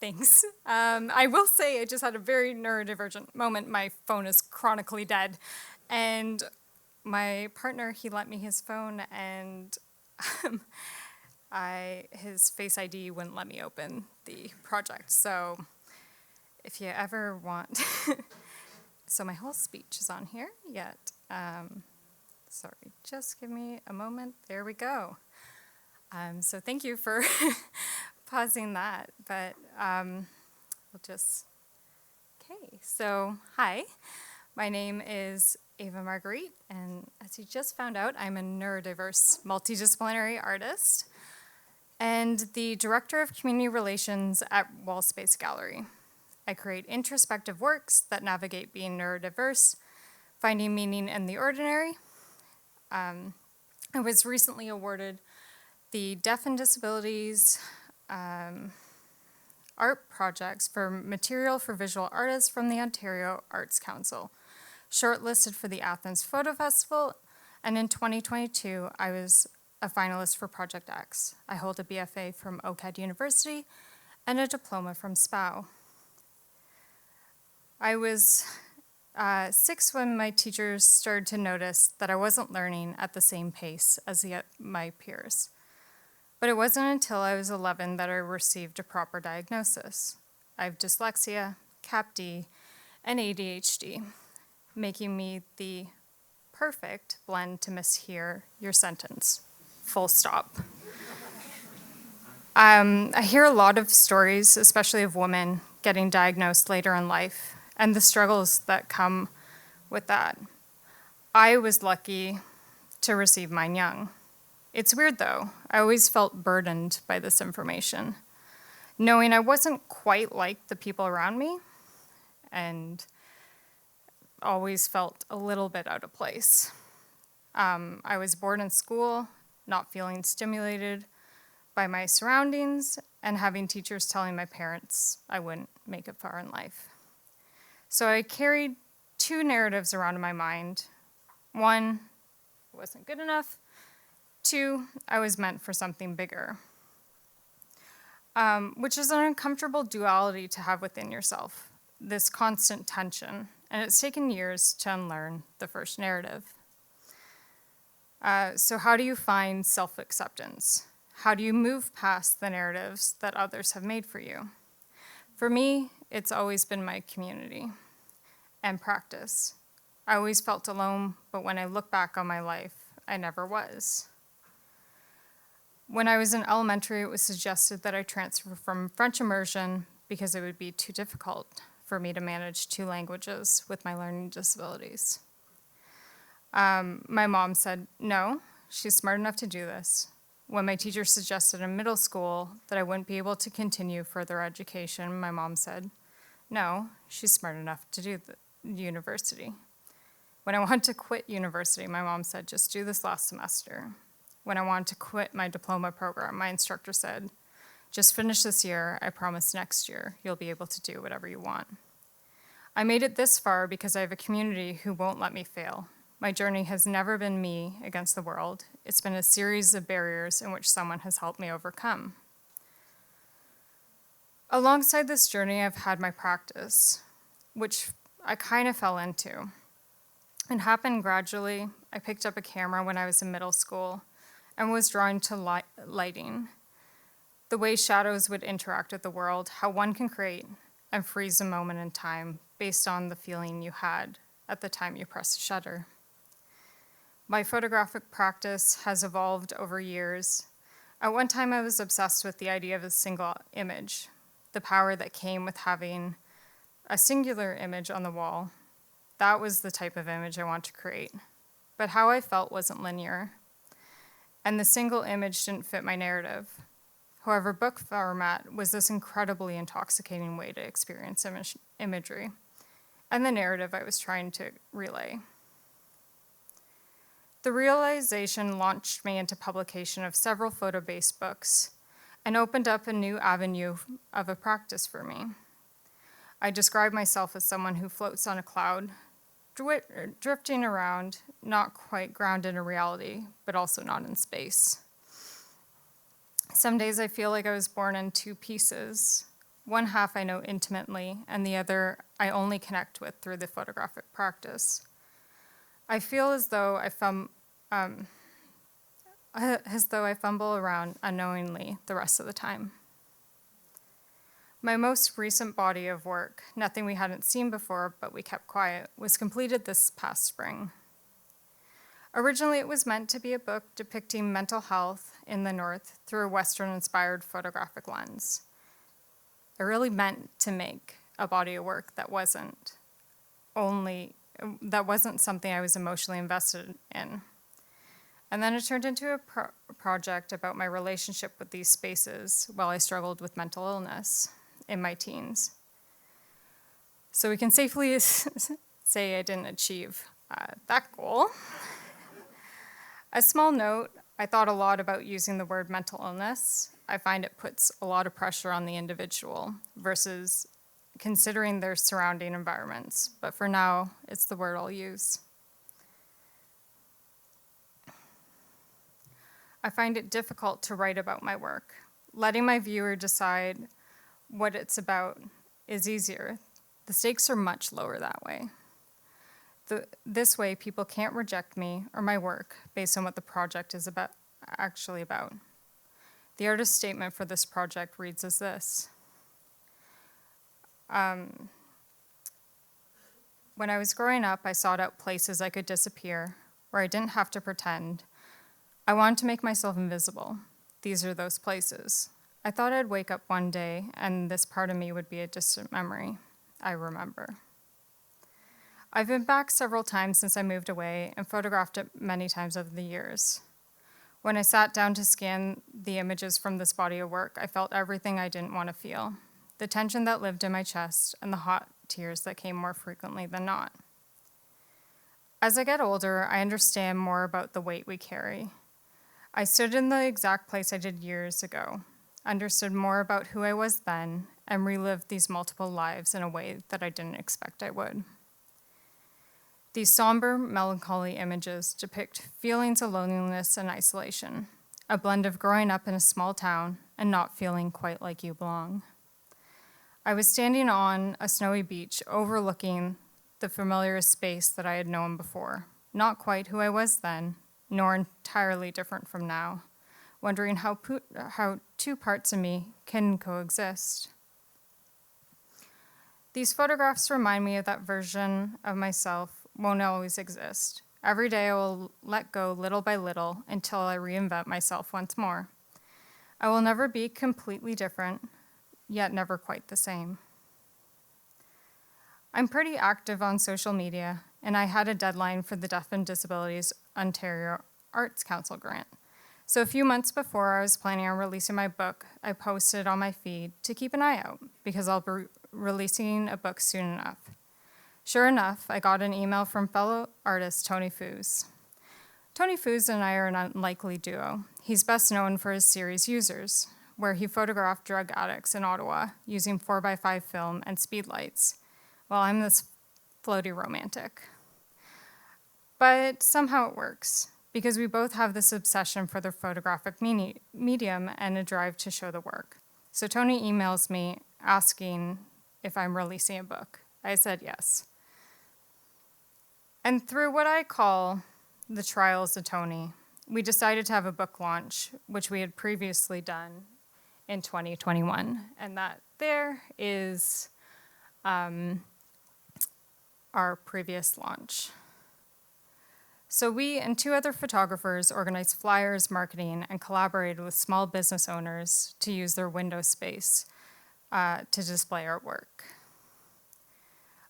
Thanks. I will say I just had a very neurodivergent moment. My phone is chronically dead. And my partner, he lent me his phone, and his Face ID wouldn't let me open the project. So if you ever want, so my whole speech is on here yet. Sorry, just give me a moment. There we go. So thank you for pausing that, but we'll just, okay. So hi, my name is Ava Margueritte, and as you just found out, I'm a neurodiverse multidisciplinary artist and the Director of Community Relations at Wall Space Gallery. I create introspective works that navigate being neurodiverse, finding meaning in the ordinary. I was recently awarded the Deaf and Disabilities art projects for material for visual artists from the Ontario Arts Council, shortlisted for the Athens Photo Festival, and in 2022, I was a finalist for Project X. I hold a BFA from OCAD University and a diploma from SPAO. I was 6 when my teachers started to notice that I wasn't learning at the same pace as my peers. But it wasn't until I was 11 that I received a proper diagnosis. I have dyslexia, CAP-D, and ADHD, making me the perfect blend to mishear your sentence, full stop. I hear a lot of stories, especially of women getting diagnosed later in life, and the struggles that come with that. I was lucky to receive mine young. It's weird though, I always felt burdened by this information, knowing I wasn't quite like the people around me, and always felt a little bit out of place. I was bored in school, not feeling stimulated by my surroundings, and having teachers telling my parents I wouldn't make it far in life. So I carried 2 narratives around in my mind. 1, it wasn't good enough. 2, I was meant for something bigger, which is an uncomfortable duality to have within yourself, this constant tension, and it's taken years to unlearn the first narrative. So how do you find self-acceptance? How do you move past the narratives that others have made for you? For me, it's always been my community and practice. I always felt alone, but when I look back on my life, I never was. When I was in elementary, it was suggested that I transfer from French immersion because it would be too difficult for me to manage 2 languages with my learning disabilities. My mom said, no, she's smart enough to do this. When my teacher suggested in middle school that I wouldn't be able to continue further education, my mom said, no, she's smart enough to do the university. When I wanted to quit university, my mom said, just do this last semester. When I wanted to quit my diploma program, my instructor said, just finish this year. I promise next year you'll be able to do whatever you want. I made it this far because I have a community who won't let me fail. My journey has never been me against the world. It's been a series of barriers in which someone has helped me overcome. Alongside this journey, I've had my practice, which I kind of fell into. It happened gradually. I picked up a camera when I was in middle school and was drawn to lighting, the way shadows would interact with the world, how one can create and freeze a moment in time based on the feeling you had at the time you pressed a shutter. My photographic practice has evolved over years. At one time, I was obsessed with the idea of a single image, the power that came with having a singular image on the wall. That was the type of image I want to create. But how I felt wasn't linear, and the single image didn't fit my narrative. However, book format was this incredibly intoxicating way to experience imagery and the narrative I was trying to relay. The realization launched me into publication of several photo-based books and opened up a new avenue of a practice for me. I describe myself as someone who floats on a cloud, drifting around, not quite grounded in reality, but also not in space. Some days I feel like I was born in 2 pieces, One half I know intimately, and the other I only connect with through the photographic practice. I feel as though I fumble around unknowingly the rest of the time. My most recent body of work, nothing we hadn't seen before but we kept quiet, was completed this past spring. Originally, it was meant to be a book depicting mental health in the North through a Western-inspired photographic lens. I really meant to make a body of work that wasn't something I was emotionally invested in. And then it turned into a project about my relationship with these spaces while I struggled with mental illness in my teens. So we can safely say I didn't achieve that goal. A small note, I thought a lot about using the word mental illness. I find it puts a lot of pressure on the individual versus considering their surrounding environments. But for now, it's the word I'll use. I find it difficult to write about my work. Letting my viewer decide what it's about is easier. The stakes are much lower that way. This way, people can't reject me or my work based on what the project is actually about. The artist's statement for this project reads as this. When I was growing up, I sought out places I could disappear, where I didn't have to pretend. I wanted to make myself invisible. These are those places. I thought I'd wake up one day and this part of me would be a distant memory. I remember. I've been back several times since I moved away and photographed it many times over the years. When I sat down to scan the images from this body of work, I felt everything I didn't want to feel, the tension that lived in my chest and the hot tears that came more frequently than not. As I get older, I understand more about the weight we carry. I stood in the exact place I did years ago, understood more about who I was then, and relived these multiple lives in a way that I didn't expect I would. These somber, melancholy images depict feelings of loneliness and isolation, a blend of growing up in a small town and not feeling quite like you belong. I was standing on a snowy beach overlooking the familiar space that I had known before, not quite who I was then, nor entirely different from now, wondering how two parts of me can coexist. These photographs remind me of that version of myself won't always exist. Every day I will let go little by little until I reinvent myself once more. I will never be completely different, yet never quite the same. I'm pretty active on social media, and I had a deadline for the Deaf and Disabilities Ontario Arts Council grant. So a few months before I was planning on releasing my book, I posted on my feed to keep an eye out because I'll be releasing a book soon enough. Sure enough, I got an email from fellow artist Tony Foos. Tony Foos and I are an unlikely duo. He's best known for his series Users, where he photographed drug addicts in Ottawa using 4x5 film and speed lights, while I'm this floaty romantic. But somehow it works, because we both have this obsession for the photographic medium and a drive to show the work. So Tony emails me asking if I'm releasing a book. I said yes. And through what I call the trials of Tony, we decided to have a book launch, which we had previously done in 2021. And that there is our previous launch. So we and two other photographers organized flyers, marketing, and collaborated with small business owners to use their window space to display our work.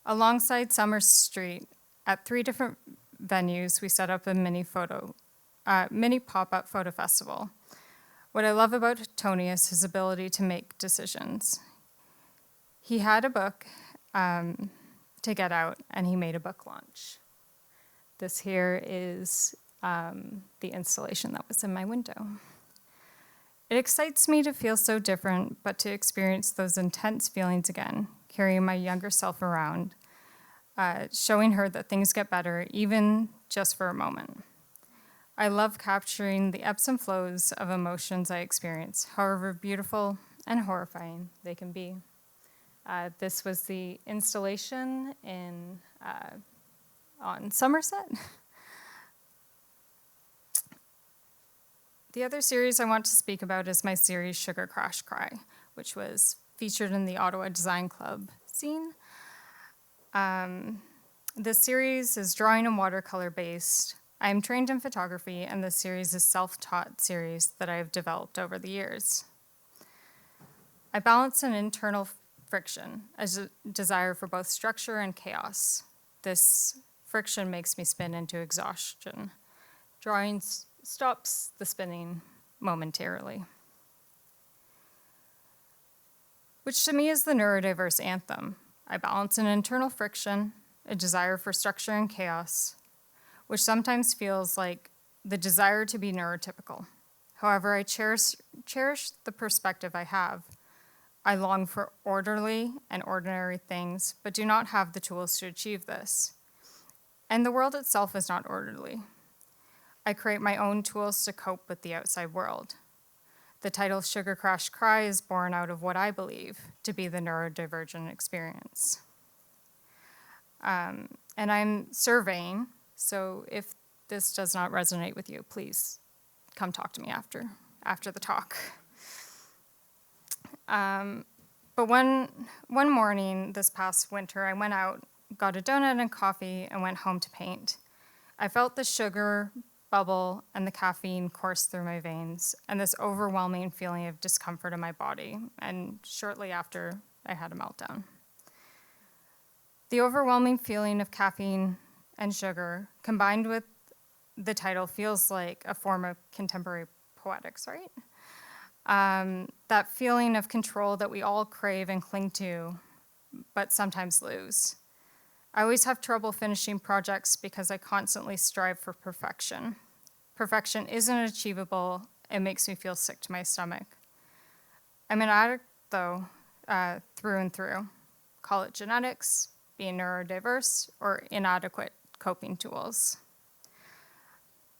Alongside Summer Street, at 3 different venues, we set up a mini pop-up photo festival. What I love about Tony is his ability to make decisions. He had a book to get out, and he made a book launch. This here is the installation that was in my window. It excites me to feel so different, but to experience those intense feelings again, carrying my younger self around, showing her that things get better, even just for a moment. I love capturing the ebbs and flows of emotions I experience, however beautiful and horrifying they can be. This was the installation on Somerset. The other series I want to speak about is my series Sugar Crash Cry, which was featured in the Ottawa Design Club scene. This series is drawing and watercolor based. I am trained in photography, and this series is self-taught series that I have developed over the years. I balance an internal friction, a desire for both structure and chaos. This friction makes me spin into exhaustion. Drawing stops the spinning momentarily, which to me is the neurodiverse anthem. I balance an internal friction, a desire for structure and chaos, which sometimes feels like the desire to be neurotypical. However, I cherish the perspective I have. I long for orderly and ordinary things, but do not have the tools to achieve this. And the world itself is not orderly. I create my own tools to cope with the outside world. The title Sugar Crash Cry is born out of what I believe to be the neurodivergent experience. And I'm surveying, so if this does not resonate with you, please come talk to me after the talk. But one morning this past winter, I went out, got a donut and coffee, and went home to paint. I felt the sugar bubble and the caffeine course through my veins, and this overwhelming feeling of discomfort in my body, and shortly after, I had a meltdown. The overwhelming feeling of caffeine and sugar, combined with the title, feels like a form of contemporary poetics, right? That feeling of control that we all crave and cling to, but sometimes lose. I always have trouble finishing projects because I constantly strive for perfection. Perfection isn't achievable. It makes me feel sick to my stomach. I'm an addict, though, through and through. Call it genetics, being neurodiverse, or inadequate coping tools.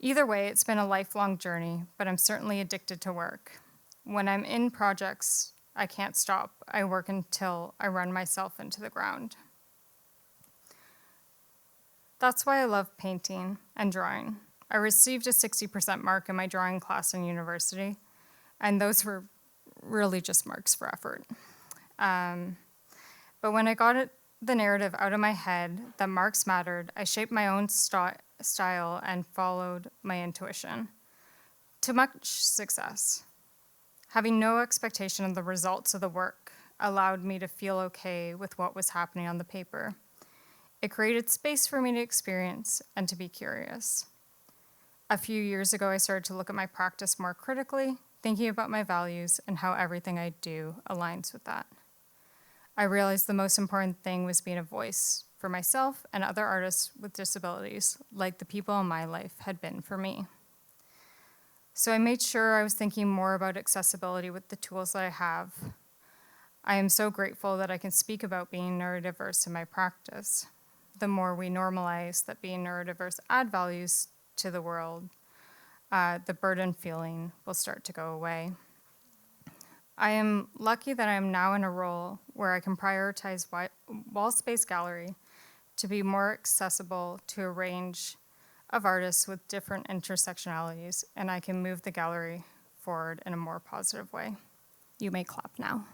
Either way, it's been a lifelong journey, but I'm certainly addicted to work. When I'm in projects, I can't stop. I work until I run myself into the ground. That's why I love painting and drawing. I received a 60% mark in my drawing class in university, and those were really just marks for effort. But when I got the narrative out of my head that marks mattered, I shaped my own style and followed my intuition. To much success. Having no expectation of the results of the work allowed me to feel okay with what was happening on the paper. It created space for me to experience and to be curious. A few years ago, I started to look at my practice more critically, thinking about my values and how everything I do aligns with that. I realized the most important thing was being a voice for myself and other artists with disabilities, like the people in my life had been for me. So I made sure I was thinking more about accessibility with the tools that I have. I am so grateful that I can speak about being neurodiverse in my practice. The more we normalize that being neurodiverse add values to the world, the burden feeling will start to go away. I am lucky that I am now in a role where I can prioritize wall space gallery to be more accessible to a range of artists with different intersectionalities, and I can move the gallery forward in a more positive way. You may clap now.